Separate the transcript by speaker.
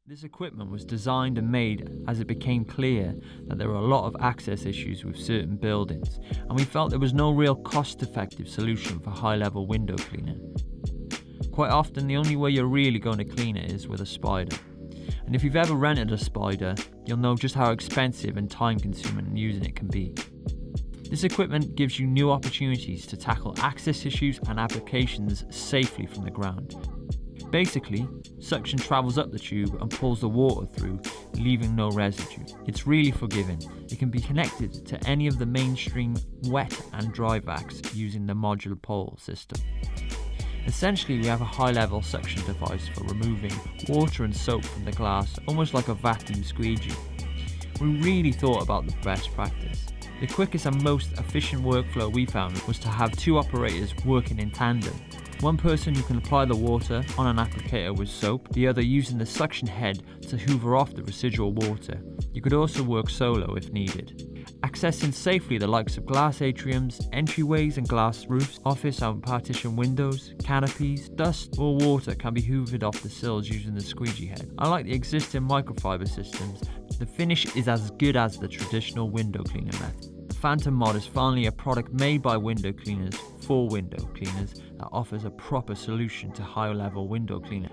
Speaker 1: This equipment was designed and made as it became clear that there were a lot of access issues with certain buildings, and we felt there was no real cost-effective solution for high-level window cleaning. Quite often the only way you're really going to clean it is with a spider. And if you've ever rented a spider, you'll know just how expensive and time-consuming using it can be. This equipment gives you new opportunities to tackle access issues and applications safely from the ground. Basically, suction travels up the tube and pulls the water through, leaving no residue. It's really forgiving. It can be connected to any of the mainstream wet and dry vacs using the modular pole system. Essentially, we have a high-level suction device for removing water and soap from the glass, almost like a vacuum squeegee. We really thought about the best practice. The quickest and most efficient workflow we found was to have two operators working in tandem. One person who can apply the water on an applicator with soap, the other using the suction head to hoover off the residual water. You could also work solo if needed. Accessing safely the likes of glass atriums, entryways and glass roofs, office and partition windows, canopies, dust or water can be hoovered off the sills using the squeegee head. Unlike the existing microfiber systems, the finish is as good as the traditional window cleaner method. The Phantom Mod is finally a product made by window cleaners for window cleaners that offers a proper solution to high-level window cleaning.